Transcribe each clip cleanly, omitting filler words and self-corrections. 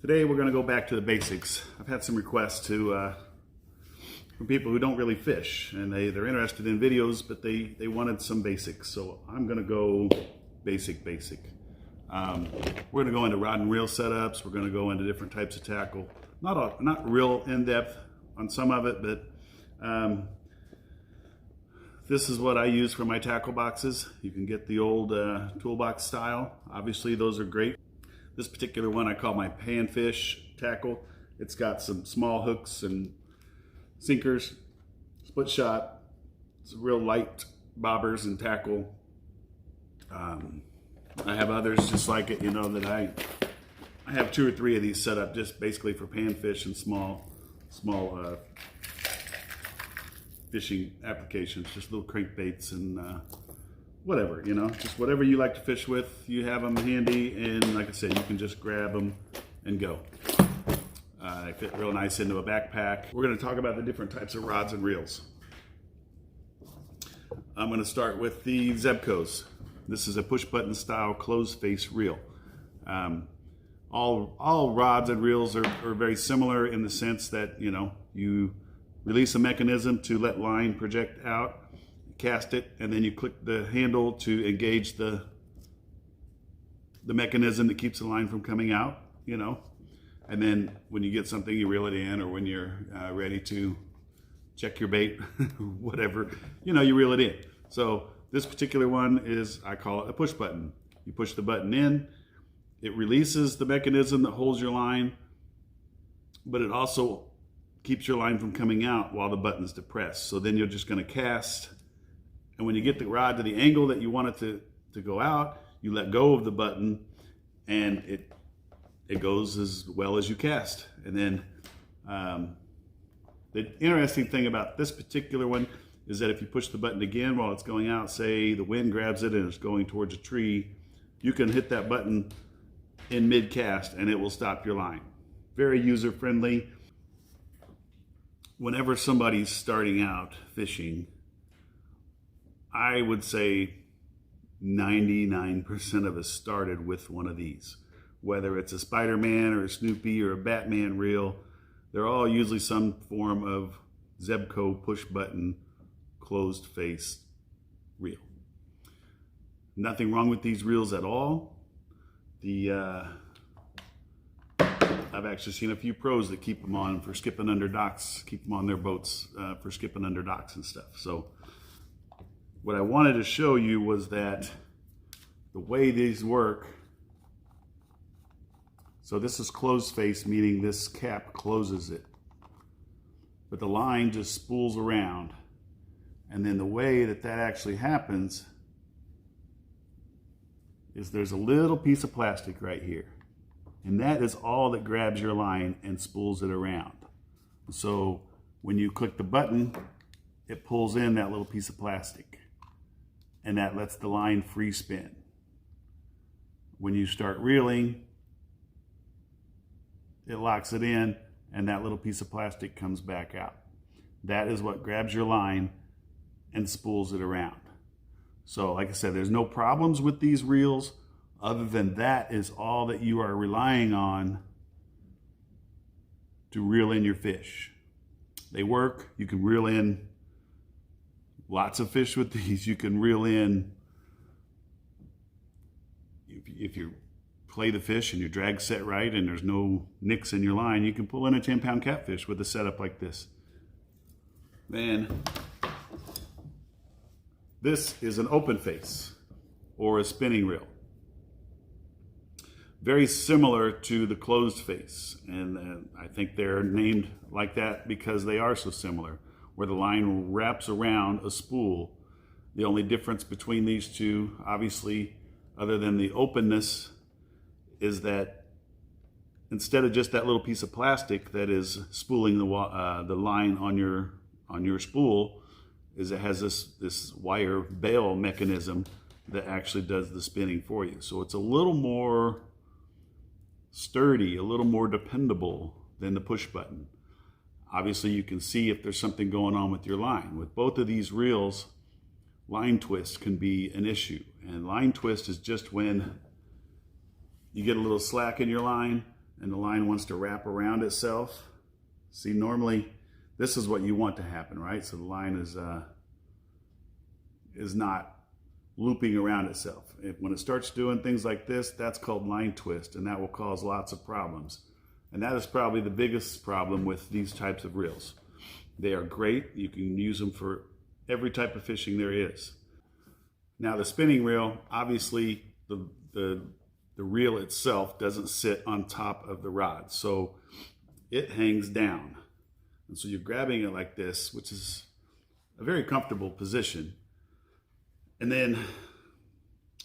Today we're going to go back to the basics. I've had some requests from people who don't really fish, and they're interested in videos, but they wanted some basics. So I'm going to go basic. We're going to go into rod and reel setups. We're going to go into different types of tackle. Not real in-depth on some of it, but this is what I use for my tackle boxes. You can get the old toolbox style. Obviously those are great. This particular one I call my panfish tackle. It's got some small hooks and sinkers, split shot. It's real light bobbers and tackle. I have others just like it, that I have 2 or 3 of these set up just basically for panfish and small fishing applications, just little crankbaits and whatever, just whatever you like to fish with, you have them handy, and like I said, you can just grab them and go. They fit real nice into a backpack. We're going to talk about the different types of rods and reels. I'm going to start with the Zebcos. This is a push button style closed face reel. All rods and reels are very similar in the sense that, you release a mechanism to let line project out, cast it, and then you click the handle to engage the mechanism that keeps the line from coming out, and then when you get something, you reel it in, or when you're ready to check your bait, whatever, you reel it in. So this particular one I call it a push button. You push the button in, it releases the mechanism that holds your line, but it also keeps your line from coming out while the button's depressed. So then you're just going to cast, and when you get the rod to the angle that you want it to go out, you let go of the button, and it goes as well as you cast. And then the interesting thing about this particular one is that if you push the button again while it's going out, say the wind grabs it and it's going towards a tree, you can hit that button in mid-cast and it will stop your line. Very user-friendly. Whenever somebody's starting out fishing, I would say 99% of us started with one of these. Whether it's a Spider-Man or a Snoopy or a Batman reel, they're all usually some form of Zebco push button closed face reel. Nothing wrong with these reels at all. I've actually seen a few pros that keep them on for skipping under docks, keep them on their boats for skipping under docks and stuff. So what I wanted to show you was that the way these work, so this is closed face, meaning this cap closes it, but the line just spools around. And then the way that actually happens is there's a little piece of plastic right here. And that is all that grabs your line and spools it around. So when you click the button, it pulls in that little piece of plastic, and that lets the line free spin. When you start reeling, it locks it in, and that little piece of plastic comes back out. That is what grabs your line and spools it around. So like I said, there's no problems with these reels. Other than that is all that you are relying on to reel in your fish. They work. You can reel in lots of fish with these. You can reel in, if you play the fish and your drag set right and there's no nicks in your line, you can pull in a 10-pound catfish with a setup like this. Then this is an open face or a spinning reel. Very similar to the closed face, and I think they're named like that because they are so similar, where the line wraps around a spool. The only difference between these two, obviously, other than the openness, is that instead of just that little piece of plastic that is spooling the line on your spool, is it has this wire bail mechanism that actually does the spinning for you. So it's a little more sturdy, a little more dependable than the push button. Obviously you can see if there's something going on with your line. With both of these reels, line twist can be an issue. And line twist is just when you get a little slack in your line and the line wants to wrap around itself. See, normally this is what you want to happen, right? So the line is not looping around itself. When it starts doing things like this, that's called line twist, and that will cause lots of problems. And that is probably the biggest problem with these types of reels. They are great. You can use them for every type of fishing there is. Now the spinning reel, obviously the reel itself doesn't sit on top of the rod, so it hangs down. And so you're grabbing it like this, which is a very comfortable position. And then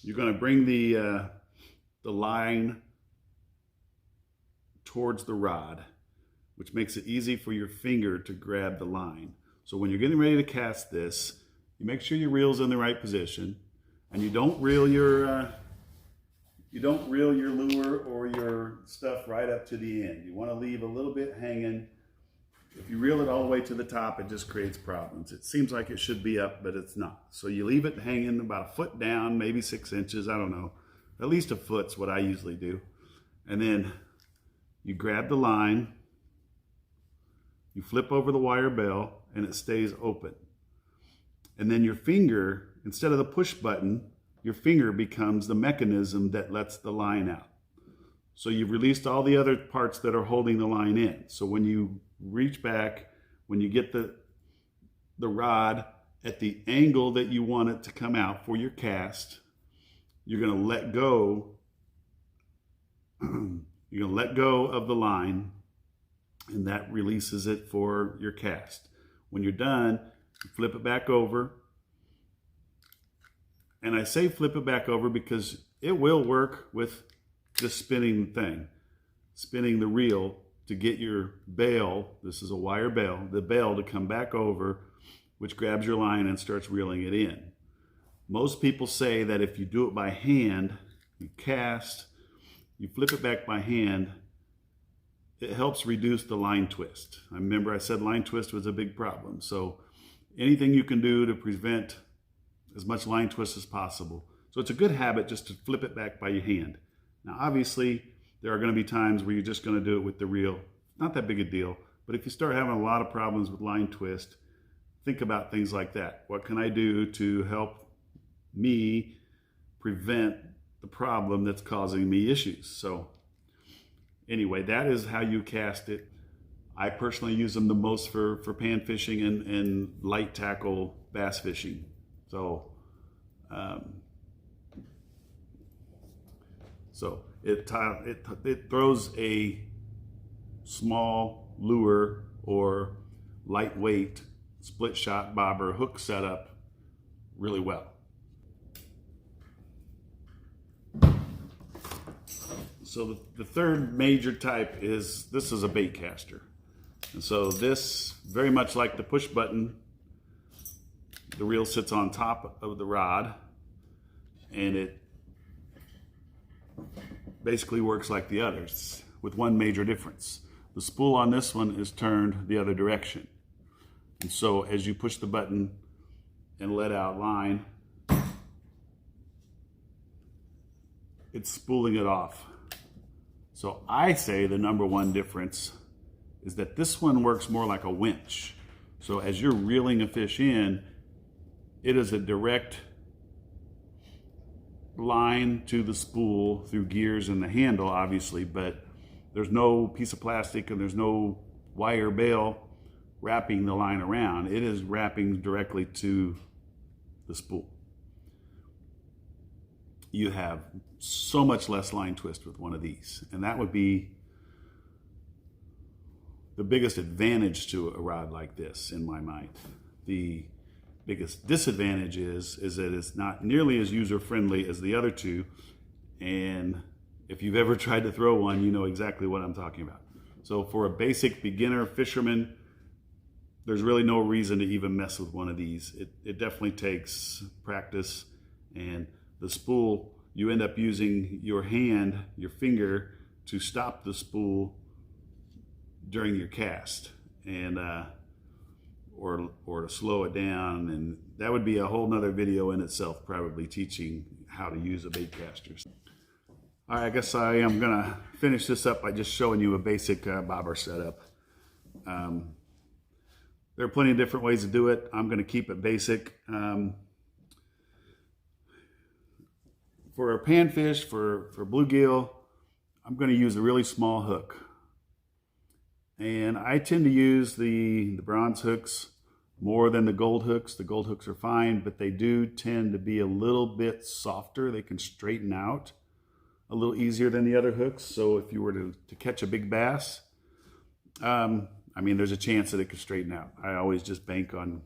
you're going to bring the line towards the rod, which makes it easy for your finger to grab the line. So when you're getting ready to cast this, you make sure your reel's in the right position, and you don't reel your lure or your stuff right up to the end. You want to leave a little bit hanging. If you reel it all the way to the top, it just creates problems. It seems like it should be up, but it's not. So you leave it hanging about a foot down, maybe 6 inches, I don't know. At least a foot's what I usually do. And then you grab the line, you flip over the wire bell, and it stays open. And then your finger, instead of the push button, your finger becomes the mechanism that lets the line out. So you've released all the other parts that are holding the line in. So when you reach back, when you get the rod at the angle that you want it to come out for your cast, you're going to let go. You're going to let go of the line, and that releases it for your cast. When you're done, you flip it back over. And I say flip it back over because it will work with just spinning the thing, spinning the reel to get your bail, this is a wire bail, the bail to come back over, which grabs your line and starts reeling it in. Most people say that if you do it by hand, you cast, you flip it back by hand, it helps reduce the line twist. I remember I said line twist was a big problem. So anything you can do to prevent as much line twist as possible. So it's a good habit just to flip it back by your hand. Now obviously there are going to be times where you're just going to do it with the reel. Not that big a deal, but if you start having a lot of problems with line twist, think about things like that. What can I do to help me prevent the problem that's causing me issues? So anyway, that is how you cast it. I personally use them the most for pan fishing and light tackle bass fishing. So, it throws a small lure or lightweight split shot bobber hook setup really well. So the third major type is, this is a Baitcaster. And so this, very much like the push button, the reel sits on top of the rod, and it basically works like the others, with one major difference. The spool on this one is turned the other direction. And so as you push the button and let out line, it's spooling it off. So I say the number one difference is that this one works more like a winch. So as you're reeling a fish in, it is a direct line to the spool through gears and the handle, obviously, but there's no piece of plastic and there's no wire bail wrapping the line around. It is wrapping directly to the spool. You have so much less line twist with one of these, and that would be the biggest advantage to a rod like this in my mind. The biggest disadvantage is that it's not nearly as user-friendly as the other two, and if you've ever tried to throw one, you know exactly what I'm talking about. So for a basic beginner fisherman, there's really no reason to even mess with one of these. It definitely takes practice, and the spool, you end up using your hand, your finger, to stop the spool during your cast, and or to slow it down, and that would be a whole nother video in itself, probably teaching how to use a Baitcaster. All right, I guess I am gonna finish this up by just showing you a basic bobber setup. There are plenty of different ways to do it. I'm gonna keep it basic. For a panfish, for bluegill, I'm gonna use a really small hook. And I tend to use the bronze hooks more than the gold hooks. The gold hooks are fine, but they do tend to be a little bit softer. They can straighten out a little easier than the other hooks. So if you were to catch a big bass, I mean, there's a chance that it could straighten out. I always just bank on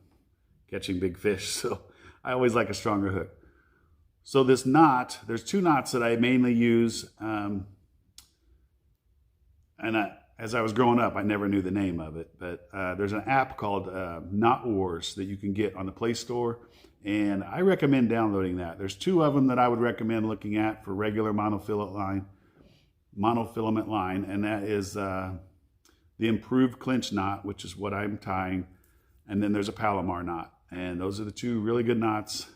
catching big fish, so I always like a stronger hook. So this knot, there's two knots that I mainly use, as I was growing up, I never knew the name of it, but there's an app called Knot Wars that you can get on the Play Store, and I recommend downloading that. There's two of them that I would recommend looking at for regular monofilament line, and that is the improved Clinch knot, which is what I'm tying, and then there's a Palomar knot, and those are the two really good knots.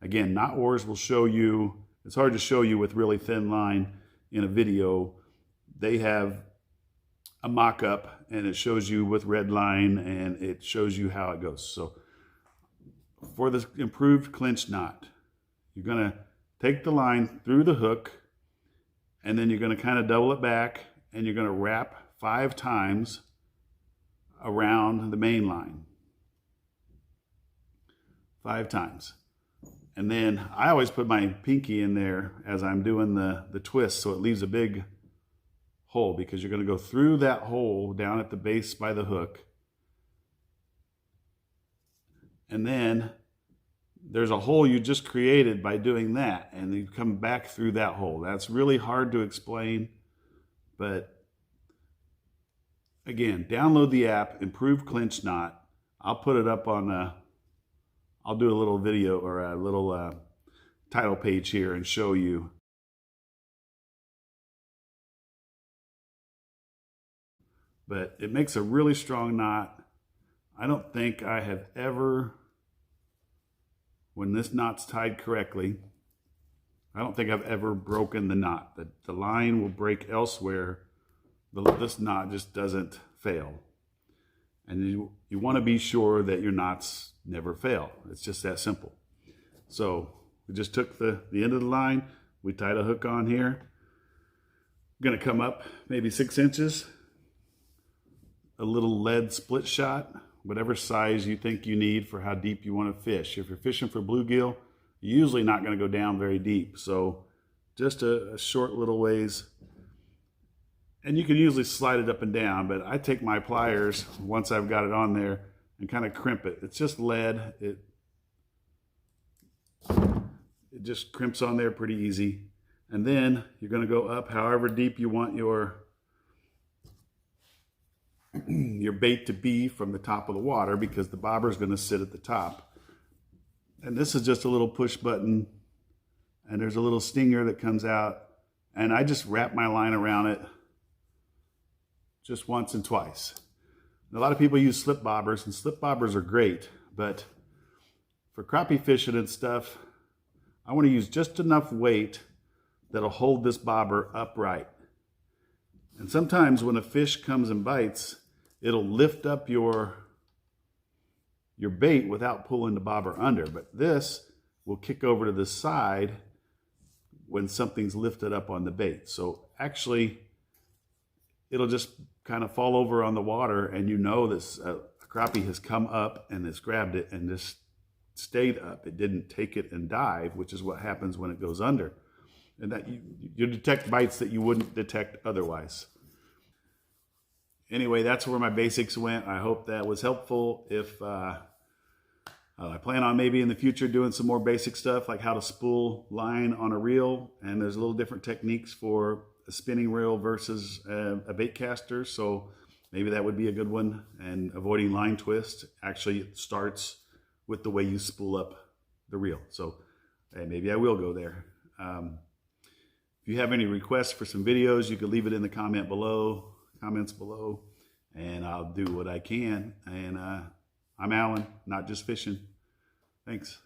Again, Knot Wars will show you, it's hard to show you with really thin line in a video. They have a mock-up and it shows you with red line and it shows you how it goes. So for the improved Clinch knot, you're gonna take the line through the hook and then you're gonna kind of double it back and you're gonna wrap 5 times around the main line. 5 times. And then I always put my pinky in there as I'm doing the twist, so it leaves a big hole, because you're going to go through that hole down at the base by the hook. And then there's a hole you just created by doing that, and you come back through that hole. That's really hard to explain, but again, download the app, Improved Clinch Knot. I'll put it up on I'll do a little video or a little title page here and show you. But it makes a really strong knot. I don't think I have ever, when this knot's tied correctly, I don't think I've ever broken the knot. The line will break elsewhere, but this knot just doesn't fail. And you want to be sure that your knots never fail. It's just that simple. So we just took the end of the line, we tied a hook on here. I'm gonna come up maybe 6 inches, a little lead split shot, whatever size you think you need for how deep you want to fish. If you're fishing for bluegill, you're usually not gonna go down very deep. So just a short little ways. And you can usually slide it up and down, but I take my pliers once I've got it on there and kind of crimp it. It's just lead. It just crimps on there pretty easy. And then you're going to go up however deep you want your bait to be from the top of the water, because the bobber is going to sit at the top. And this is just a little push button, and there's a little stinger that comes out, and I just wrap my line around it just once and twice. A lot of people use slip bobbers, and slip bobbers are great, but for crappie fishing and stuff, I want to use just enough weight that'll hold this bobber upright. And sometimes when a fish comes and bites, it'll lift up your bait without pulling the bobber under, but this will kick over to the side when something's lifted up on the bait. So actually, it'll just kind of fall over on the water, and you know this a crappie has come up and has grabbed it and just stayed up. It didn't take it and dive, which is what happens when it goes under. And that you detect bites that you wouldn't detect otherwise. Anyway, that's where my basics went. I hope that was helpful. If I plan on maybe in the future doing some more basic stuff, like how to spool line on a reel, and there's a little different techniques for a spinning reel versus a baitcaster, so maybe that would be a good one. And avoiding line twist actually starts with the way you spool up the reel. So hey, maybe I will go there. If you have any requests for some videos, you can leave it in the comments below, and I'll do what I can. And I'm Alan, not just fishing. Thanks.